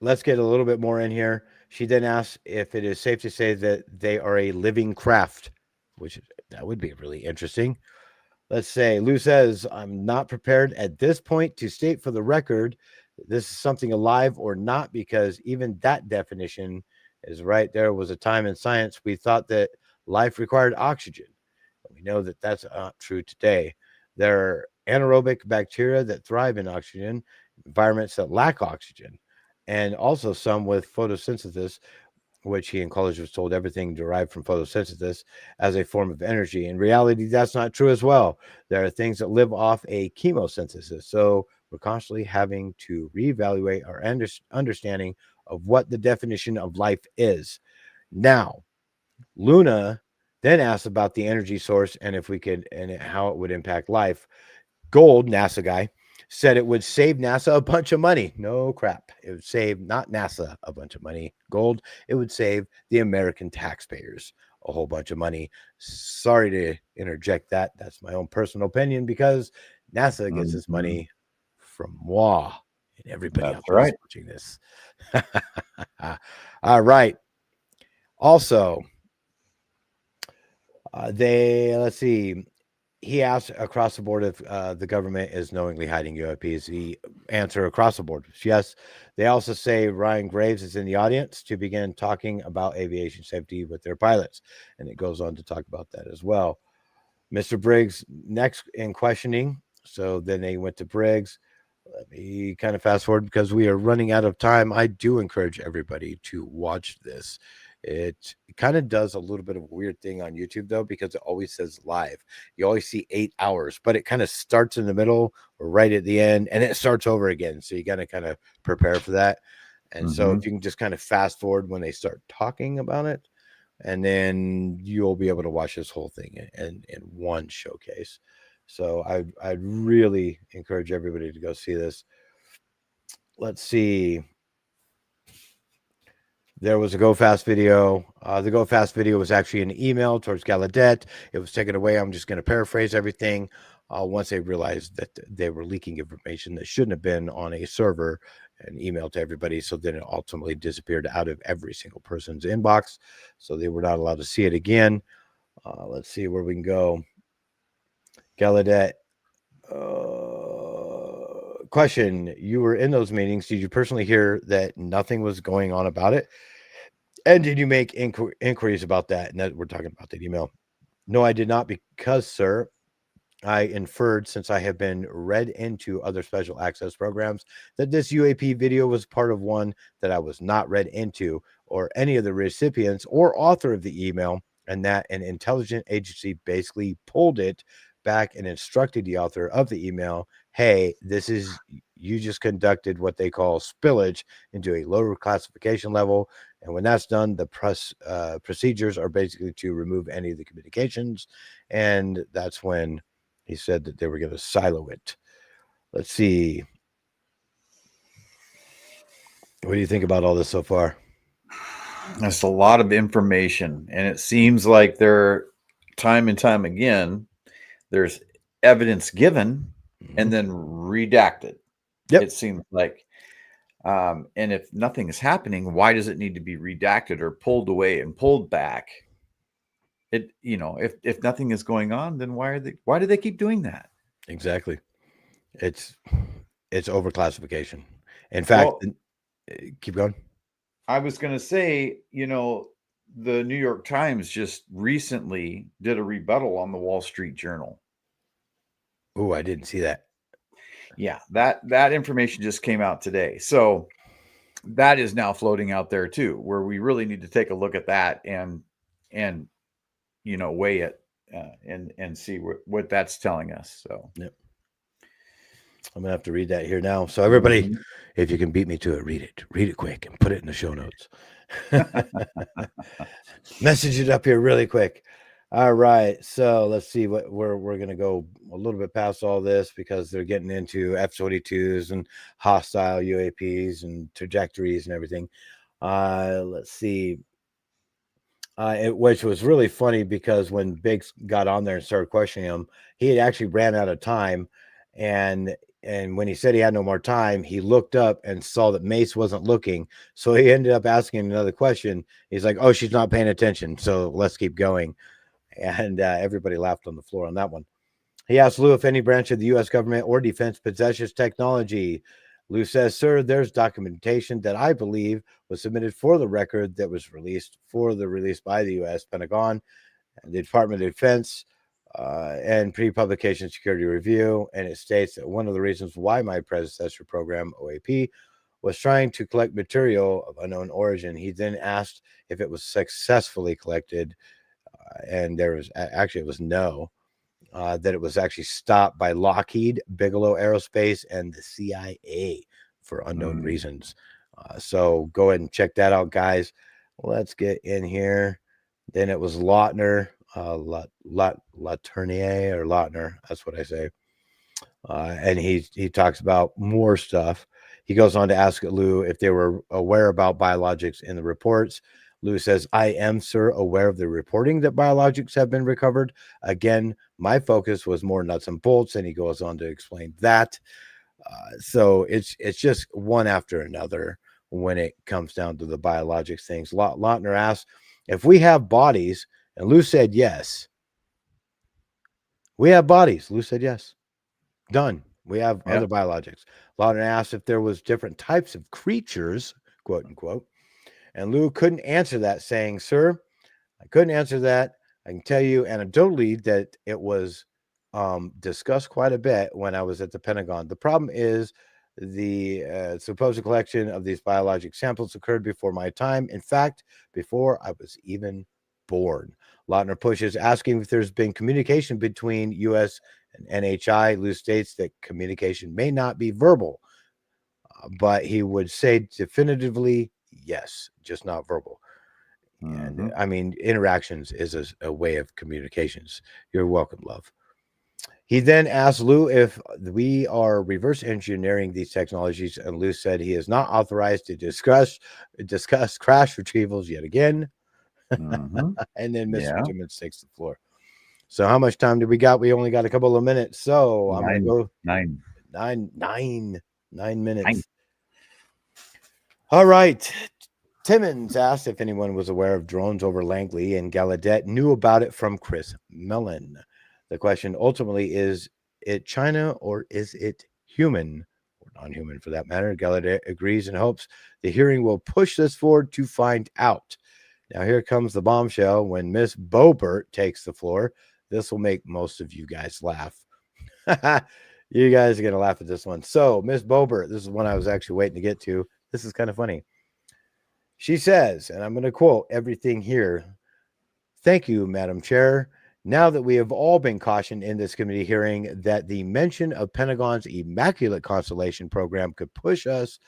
let's get a little bit more in here. She then asks if it is safe to say that they are a living craft, which that would be really interesting. Let's say Lue says, I'm not prepared at this point to state for the record this is something alive or not, because even that definition is right. There was a time in science we thought that life required oxygen. We know that that's not true today. There are anaerobic bacteria that thrive in oxygen, environments that lack oxygen, and also some with photosynthesis, which he and Klaus was told everything derived from photosynthesis as a form of energy. In reality, that's not true as well. There are things that live off a chemosynthesis. So we're constantly having to reevaluate our understanding of what the definition of life is. Now, Luna then asked about the energy source and if we could, and how it would impact life. Gold, NASA guy, said it would save NASA a bunch of money. No crap. It would save not NASA a bunch of money. Gold, it would save the American taxpayers a whole bunch of money. Sorry to interject that. That's my own personal opinion, because NASA gets its money from moi and everybody else watching this. All right. Also, let's see. He asked across the board if the government is knowingly hiding UAPs. The answer across the board is yes. They also say Ryan Graves is in the audience to begin talking about aviation safety with their pilots. And it goes on to talk about that as well. Mr. Briggs next in questioning. So then they went to Briggs. Let me kind of fast forward because we are running out of time. I do encourage everybody to watch this. It kind of does a little bit of a weird thing on YouTube, though, because it always says live. You always see 8 hours, but it kind of starts in the middle or right at the end, and it starts over again. So you got to kind of prepare for that. And so if you can just kind of fast forward when they start talking about it, and then you'll be able to watch this whole thing in one showcase. So I'd really encourage everybody to go see this. Let's see. There was a Go Fast video. The Go Fast video was actually an email towards Gallaudet. It was taken away. I'm just going to paraphrase everything. Once they realized that they were leaking information that shouldn't have been on a server and emailed to everybody. So then it ultimately disappeared out of every single person's inbox. So they were not allowed to see it again. Let's see where we can go. Gallaudet. Question: you were in those meetings. Did you personally hear that nothing was going on about it? And did you make inquiries about that? And that we're talking about that email. No, I did not, because, sir, I inferred, since I have been read into other special access programs, that this UAP video was part of one that I was not read into, or any of the recipients or author of the email, and that an intelligence agency basically pulled it back and instructed the author of the email, hey, you just conducted what they call spillage into a lower classification level. And when that's done, the procedures are basically to remove any of the communications. And that's when he said that they were going to silo it. Let's see. What do you think about all this so far? That's a lot of information. And it seems like time and time again, there's evidence given and then redacted. Yep. It seems like. And if nothing is happening, why does it need to be redacted or pulled away and pulled back? If nothing is going on, then why do they keep doing that? Exactly. It's overclassification. In fact, keep going. I was going to say, the New York Times just recently did a rebuttal on the Wall Street Journal. Oh, I didn't see that. Yeah, that information just came out today. So that is now floating out there too, where we really need to take a look at that and weigh it and see what that's telling us. So yep. I'm gonna have to read that here now. So everybody, if you can beat me to it, read it quick and put it in the show notes. Message it up here really quick. All right, so let's see we're going to go a little bit past all this, because they're getting into F-22s and hostile UAPs and trajectories and everything. Let's see. Which was really funny, because when Biggs got on there and started questioning him, he had actually ran out of time. And when he said he had no more time, he looked up and saw that Mace wasn't looking. So he ended up asking another question. He's like, oh, she's not paying attention, so let's keep going. And everybody laughed on the floor on that one. He asked Lue if any branch of the U.S. government or defense possesses technology. Lue says, sir, there's documentation that I believe was submitted for the record that was released by the U.S. Pentagon and the Department of Defense. and pre-publication security review. And it states that one of the reasons why my predecessor program, OAP, was trying to collect material of unknown origin. He then asked if it was successfully collected, and there was actually, it was no. That it was actually stopped by Lockheed, Bigelow Aerospace, and the CIA for unknown reasons. So go ahead and check that out, guys. Let's get in here. Then it was Lautner, Laternier or Lautner. That's what I say. And he talks about more stuff. He goes on to ask Lue if they were aware about biologics in the reports. Lue says, I am, sir, aware of the reporting that biologics have been recovered. Again, my focus was more nuts and bolts, and he goes on to explain that. So it's just one after another when it comes down to the biologics things. Lautner asked if we have bodies, and Lue said yes. We have bodies. Lue said yes. Done. We have other biologics. Lautner asked if there was different types of creatures, quote unquote. And Lue couldn't answer that, saying, sir, I couldn't answer that. I can tell you anecdotally that it was discussed quite a bit when I was at the Pentagon. The problem is the supposed collection of these biologic samples occurred before my time. In fact, before I was even born. Lautner pushes, asking if there's been communication between U.S. and NHI. Lue states that communication may not be verbal, but he would say definitively, yes, just not verbal. And I mean, interactions is a way of communications. You're welcome, love. He then asked Lue if we are reverse engineering these technologies, and Lue said he is not authorized to discuss crash retrievals yet again. And then Mr. Timmons takes the floor. So how much time do we got? We only got a couple of minutes. So I'm going to go 9 minutes. All right. Timmons asked if anyone was aware of drones over Langley, and Gallaudet knew about it from Chris Mellon. The question ultimately is it China or is it human or non-human for that matter? Gallaudet agrees and hopes the hearing will push this forward to find out. Now here comes the bombshell when Miss Boebert takes the floor. This will make most of you guys laugh. You guys are going to laugh at this one. So Miss Boebert, this is one I was actually waiting to get to. This is kind of funny. She says, and I'm going to quote everything here. Thank you, Madam Chair. Now that we have all been cautioned in this committee hearing that the mention of Pentagon's Immaculate Constellation program could push us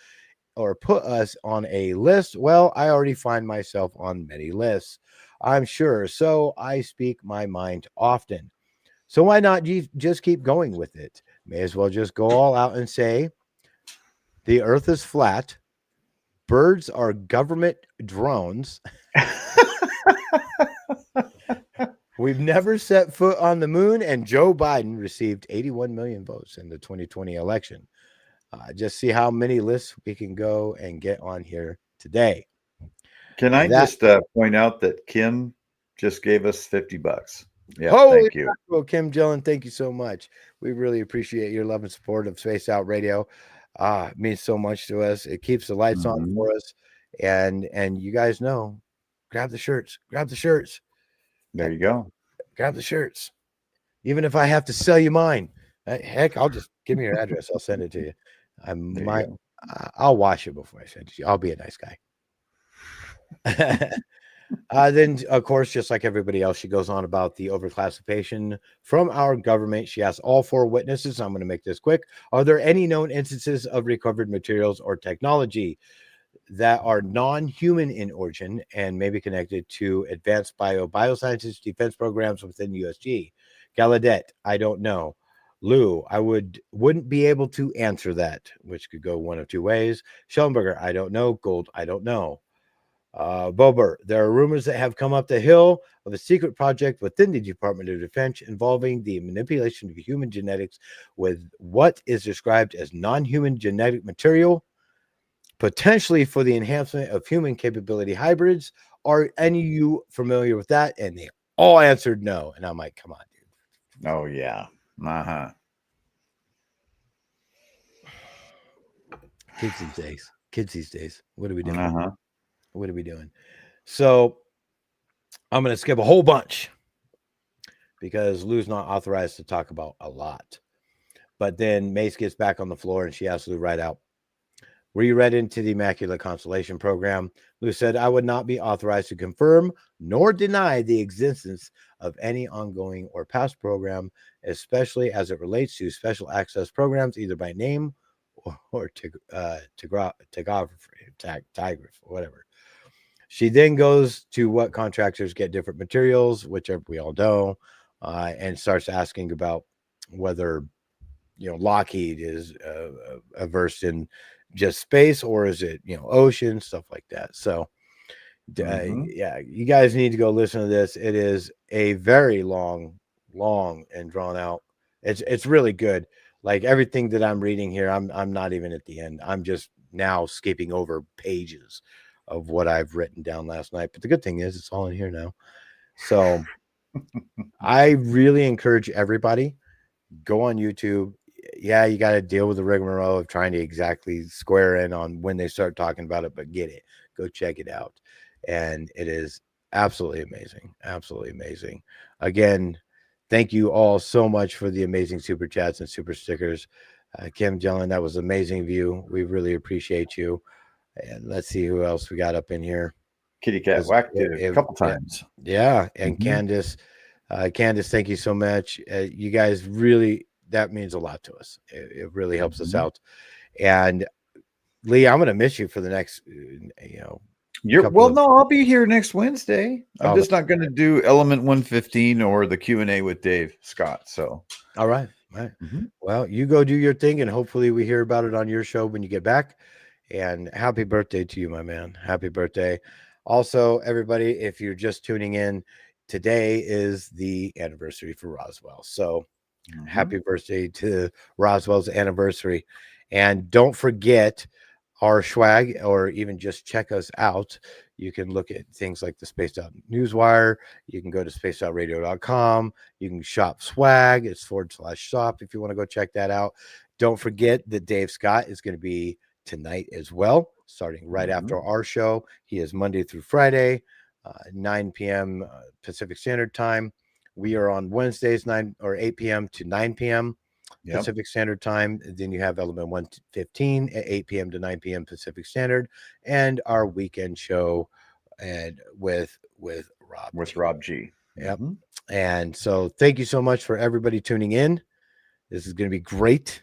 or put us on a list, well, I already find myself on many lists, I'm sure. So I speak my mind often. So why not just keep going with it? May as well just go all out and say the Earth is flat. Birds are government drones. We've never set foot on the moon, and Joe Biden received 81 million votes in the 2020 election. Just see how many lists we can go and get on here today. Can I just point out that Kim just gave us $50? Yeah, thank you. Well, Kim Gillen, thank you so much. We really appreciate your love and support of Space Out Radio. It means so much to us. It keeps the lights on for us. And you guys know, grab the shirts. There you go. Grab the shirts. Even if I have to sell you mine. Heck, I'll just give me your address. I'll send it to you. I'll wash it before I send it to you. I'll be a nice guy. Then, of course, just like everybody else, she goes on about the overclassification from our government. She asks all four witnesses, I'm going to make this quick, are there any known instances of recovered materials or technology that are non-human in origin and may be connected to advanced biosciences defense programs within USG? Gallaudet, I don't know. Lue, I wouldn't be able to answer that, which could go one of two ways. Shellenberger, I don't know. Gold, I don't know. Boebert, there are rumors that have come up the hill of a secret project within the Department of Defense involving the manipulation of human genetics with what is described as non-human genetic material, potentially for the enhancement of human capability hybrids. Are any of you familiar with that? And they all answered no. And I'm like, come on, dude. Oh, yeah. Kids these days. What are we doing? What are we doing? So I'm going to skip a whole bunch because Lue's not authorized to talk about a lot. But then Mace gets back on the floor and she asks Lue right out, were you read into the Immaculate Constellation program? Lue said, I would not be authorized to confirm nor deny the existence of any ongoing or past program, especially as it relates to special access programs, either by name or tygraph, whatever. She then goes to what contractors get different materials, which we all know, and starts asking about whether, Lockheed is versed in just space, or is it, ocean, stuff like that. So, yeah, you guys need to go listen to this. It is a very long and drawn out. It's really good. Like everything that I'm reading here, I'm not even at the end. I'm just now skipping over pages of what I've written down last night. But the good thing is it's all in here now. So I really encourage everybody, go on YouTube. Yeah, you got to deal with the rigmarole of trying to exactly square in on when they start talking about it, but get it. Go check it out. And it is absolutely amazing. Absolutely amazing. Again, thank you all so much for the amazing super chats and super stickers. Kim Jellin, that was an amazing view. We really appreciate you. And let's see who else we got up in here. Kitty Cat whacked it a couple times. Yeah. And Candace, thank you so much. You guys really, that means a lot to us. It really helps us out. And Lee, I'm going to miss you for the next, I'll be here next Wednesday. I'm just not going to do Element 115 or the Q&A with Dave Scott. So, all right. Well, you go do your thing, and hopefully we hear about it on your show when you get back. And happy birthday to you, my man. Happy birthday. Also, everybody, if you're just tuning in, today is the anniversary for Roswell. So happy birthday to Roswell's anniversary. And don't forget our swag, or even just check us out. You can look at things like the Spaced Out Newswire. You can go to spacedoutradio.com. You can shop swag. It's /shop if you want to go check that out. Don't forget that Dave Scott is going to be tonight as well, starting right after our show. He is Monday through Friday, 9 p.m. Pacific Standard Time. We are on Wednesdays, 8 p.m. to 9 p.m. Pacific Standard Time. Then you have Element 115 at 8 p.m. to 9 p.m. Pacific Standard, and our weekend show and with Rob G. Yep. And so thank you so much for everybody tuning in. This is going to be great.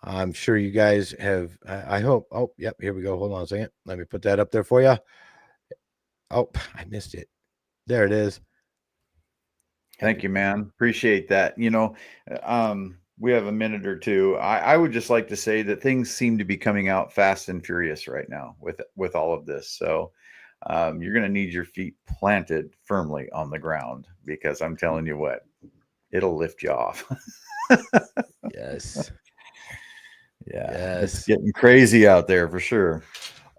I'm sure you guys have, I hope. Oh, yep. Here we go. Hold on a second. Let me put that up there for you. Oh, I missed it. There it is. Thank you, man. Appreciate that. We have a minute or two. I would just like to say that things seem to be coming out fast and furious right now with all of this. So you're going to need your feet planted firmly on the ground, because I'm telling you what, it'll lift you off. Yes. Yeah. It's getting crazy out there for sure.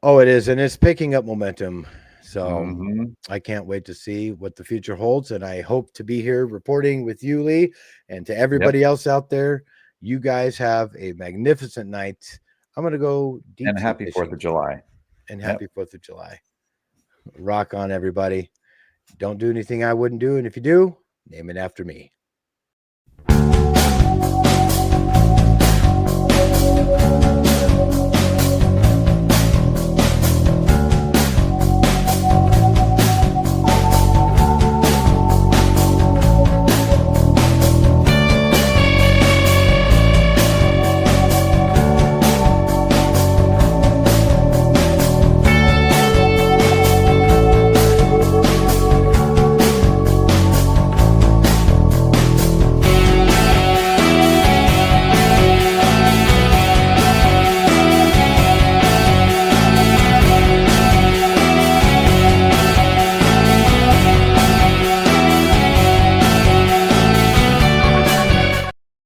Oh, it is. And it's picking up momentum. So I can't wait to see what the future holds. And I hope to be here reporting with you, Lee, and to everybody else out there. You guys have a magnificent night. I'm going to go deep. And happy 4th of July. And happy 4th of July. Rock on, everybody. Don't do anything I wouldn't do. And if you do, name it after me.